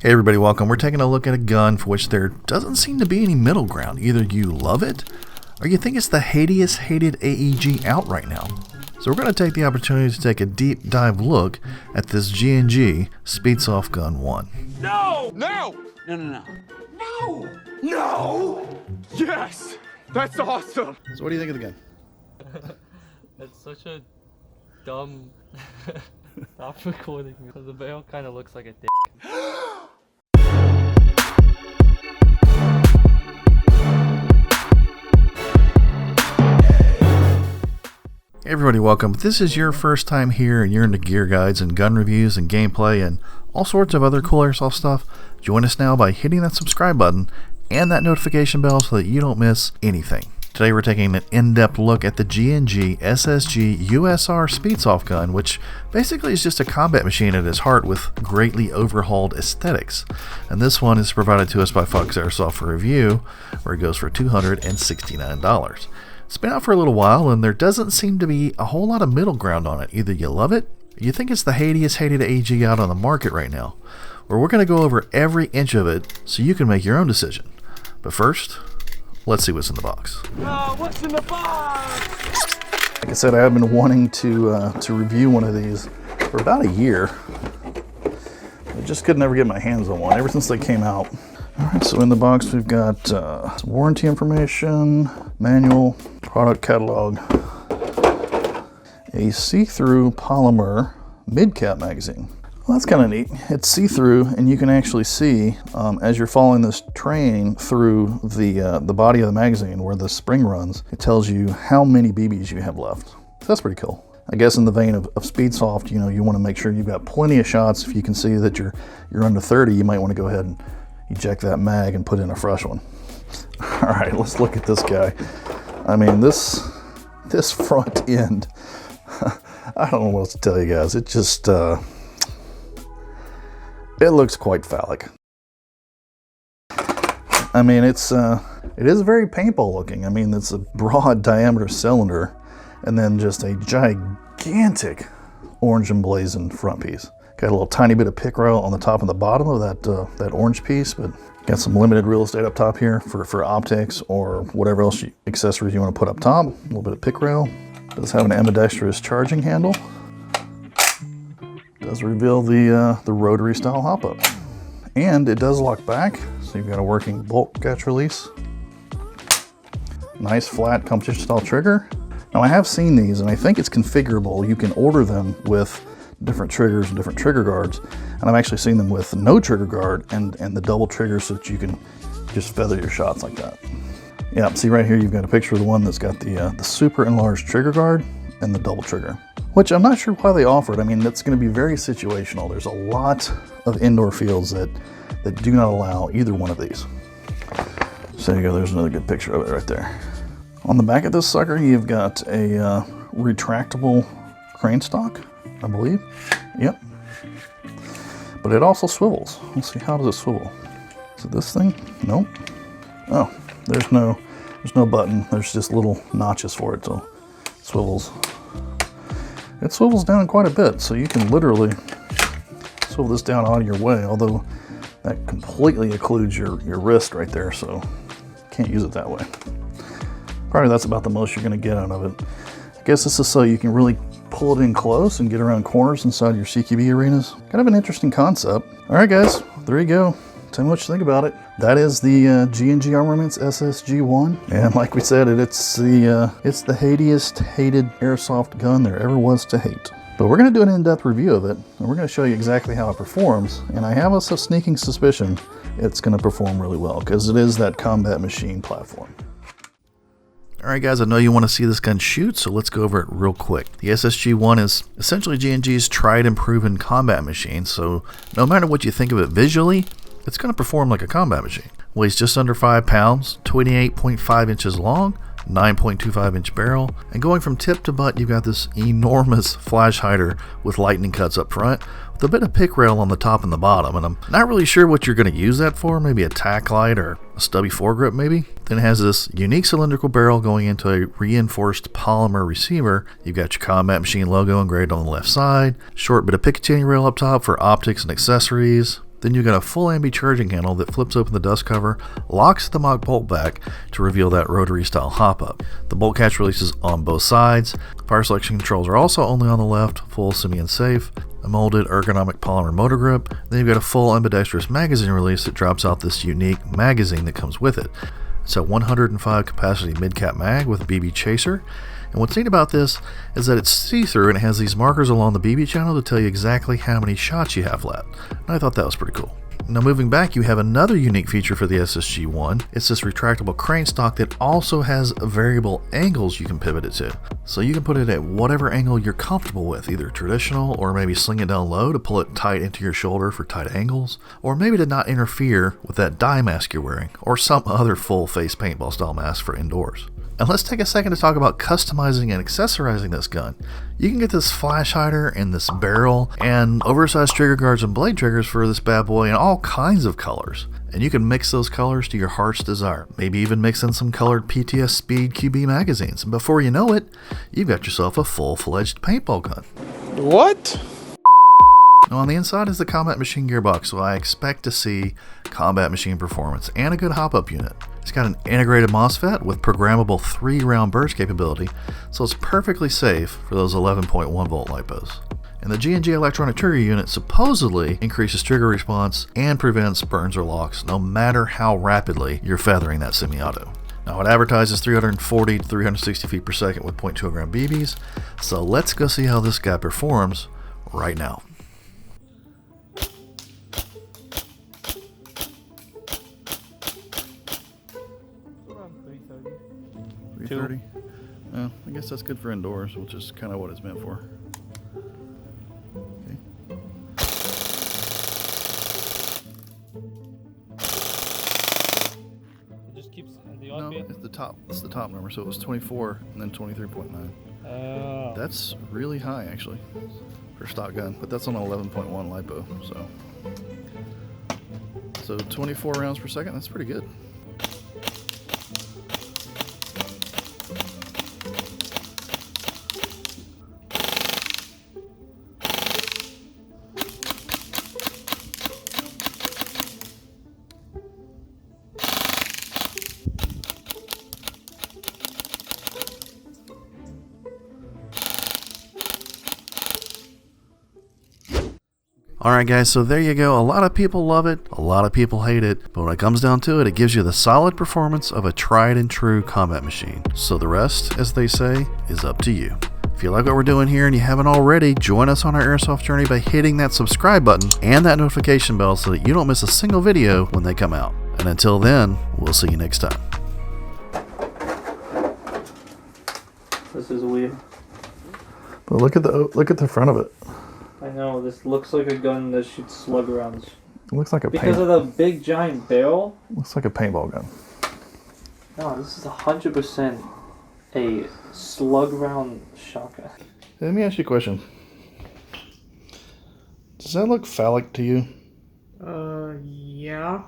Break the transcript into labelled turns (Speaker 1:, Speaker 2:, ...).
Speaker 1: Hey everybody, welcome. We're taking a look at a gun for which there doesn't seem to be any middle ground. Either you love it, or you think it's the hatiest hated AEG out right now. So we're going to take the opportunity to take a deep dive look at this G&G Speedsoft Gun 1.
Speaker 2: No! No! No, no, no. No! No! Yes! That's awesome!
Speaker 1: So what do you think of the gun?
Speaker 3: It's such a dumb... Stop recording me, because the barrel kind of looks like a dick.
Speaker 1: Hey everybody, welcome. If this is your first time here and you're into gear guides and gun reviews and gameplay and all sorts of other cool airsoft stuff, join us now by hitting that subscribe button and that notification bell so that you don't miss anything. Today we're taking an in-depth look at the G&G SSG USR Speedsoft gun, which basically is just a combat machine at its heart with greatly overhauled aesthetics. And this one is provided to us by Fox Airsoft for review, where it goes for $269. It's been out for a little while and there doesn't seem to be a whole lot of middle ground on it. Either you love it, or you think it's the hatiest hated AEG out on the market right now. Where we're going to go over every inch of it so you can make your own decision. But first, let's see what's in the box.
Speaker 2: Oh, what's in the box?
Speaker 1: Like I said, I have been wanting to review one of these for about a year. I just could never get my hands on one ever since they came out. Alright, so in the box we've got some warranty information, manual, product catalog, a see-through polymer mid-cap magazine. Well, that's kind of neat. It's see-through, and you can actually see as you're following this train through the body of the magazine where the spring runs, it tells you how many BBs you have left. So that's pretty cool. I guess in the vein of Speedsoft, you want to make sure you've got plenty of shots. If you can see that you're under 30, you might want to go ahead and eject that mag and put in a fresh one. All right, let's look at this guy. I mean, this front end, I don't know what else to tell you guys. It just, it looks quite phallic. I mean, it is very paintball looking. I mean, it's a broad diameter cylinder and then just a gigantic orange emblazoned front piece. Got a little tiny bit of pick rail on the top and the bottom of that orange piece, but got some limited real estate up top here for optics or whatever else accessories you want to put up top. A little bit of pick rail. Does have an ambidextrous charging handle. Does reveal the rotary style hop up, and it does lock back, so you've got a working bolt catch release. Nice flat competition style trigger. Now I have seen these, and I think it's configurable. You can order them with different triggers and different trigger guards, and I've actually seen them with no trigger guard and the double trigger so that you can just feather your shots like that. Yeah, see right here you've got a picture of the one that's got the super enlarged trigger guard and the double trigger, which I'm not sure why they offer it. I mean, that's going to be very situational. There's a lot of indoor fields that do not allow either one of these. So there you go, there's another good picture of it right there. On the back of this sucker you've got a retractable crane stock, I believe. Yep. But it also swivels. Let's see, how does it swivel? Is it this thing? Nope. Oh, there's no button. There's just little notches for it, so it swivels. It swivels down quite a bit, so you can literally swivel this down out of your way, although that completely occludes your wrist right there, so you can't use it that way. Probably that's about the most you're going to get out of it. I guess this is so you can really pull it in close and get around corners inside your CQB arenas. Kind of an interesting concept. All right, guys, there you go. Tell me what you think about it. That is the G&G Armaments SSG-1, and like we said, it's the hatiest hated airsoft gun there ever was to hate. But we're going to do an in-depth review of it, and we're going to show you exactly how it performs. And I have a sneaking suspicion it's going to perform really well because it is that combat machine platform. Alright guys, I know you want to see this gun shoot, so let's go over it real quick. The SSG-1 is essentially G&G's tried and proven combat machine, so no matter what you think of it visually, it's going to perform like a combat machine. Weighs just under 5 pounds, 28.5 inches long, 9.25 inch barrel, and going from tip to butt you've got this enormous flash hider with lightning cuts up front with a bit of pick rail on the top and the bottom, and I'm not really sure what you're going to use that for, maybe a tack light or a stubby foregrip maybe. Then it has this unique cylindrical barrel going into a reinforced polymer receiver. You've got your Combat Machine logo engraved on the left side, short bit of Picatinny rail up top for optics and accessories, Then you got a full ambi charging handle that flips open the dust cover, locks the mock bolt back to reveal that rotary style hop up. The bolt catch releases on both sides. Fire selection controls are also only on the left, full semi and safe. A molded ergonomic polymer motor grip. Then you've got a full ambidextrous magazine release that drops out this unique magazine that comes with it. It's a 105 capacity mid-cap mag with a BB chaser. And what's neat about this is that it's see-through and it has these markers along the BB channel to tell you exactly how many shots you have left. And I thought that was pretty cool. Now moving back, you have another unique feature for the SSG-1. It's this retractable crane stock that also has variable angles you can pivot it to. So you can put it at whatever angle you're comfortable with, either traditional or maybe sling it down low to pull it tight into your shoulder for tight angles, or maybe to not interfere with that dye mask you're wearing, or some other full face paintball style mask for indoors. And let's take a second to talk about customizing and accessorizing this gun. You can get this flash hider and this barrel and oversized trigger guards and blade triggers for this bad boy in all kinds of colors. And you can mix those colors to your heart's desire. Maybe even mix in some colored PTS Speed QB magazines. And before you know it, you've got yourself a full-fledged paintball gun.
Speaker 2: What?
Speaker 1: Now on the inside is the Combat Machine gearbox, so I expect to see Combat Machine performance and a good hop-up unit. It's got an integrated MOSFET with programmable 3-round burst capability, so it's perfectly safe for those 11.1 volt LiPos. And the G&G electronic trigger unit supposedly increases trigger response and prevents burns or locks, no matter how rapidly you're feathering that semi-auto. Now it advertises 340 to 360 feet per second with 0.2 gram BBs, so let's go see how this guy performs right now.
Speaker 3: Around 330.
Speaker 1: 330? Well, I guess that's good for indoors, which is kind of what it's meant for. Okay.
Speaker 3: It just keeps the
Speaker 1: No,
Speaker 3: odd bit.
Speaker 1: it's the top. It's the top number. So it was 24 and then 23.9.
Speaker 3: Oh.
Speaker 1: That's really high, actually, for a stock gun. But that's on an 11.1 LiPo, so 24 rounds per second. That's pretty good. Alright guys, so there you go. A lot of people love it, a lot of people hate it, but when it comes down to it, it gives you the solid performance of a tried and true combat machine. So the rest, as they say, is up to you. If you like what we're doing here and you haven't already, join us on our airsoft journey by hitting that subscribe button and that notification bell so that you don't miss a single video when they come out. And until then, we'll see you next time.
Speaker 3: This is weird.
Speaker 1: But look at the front of it.
Speaker 3: I know, this looks like a gun that shoots slug rounds.
Speaker 1: It looks like a
Speaker 3: Because of the big giant barrel?
Speaker 1: looks like a paintball gun.
Speaker 3: No, this is 100% a slug round shotgun.
Speaker 1: Let me ask you a question. Does that look phallic to you?
Speaker 4: Yeah.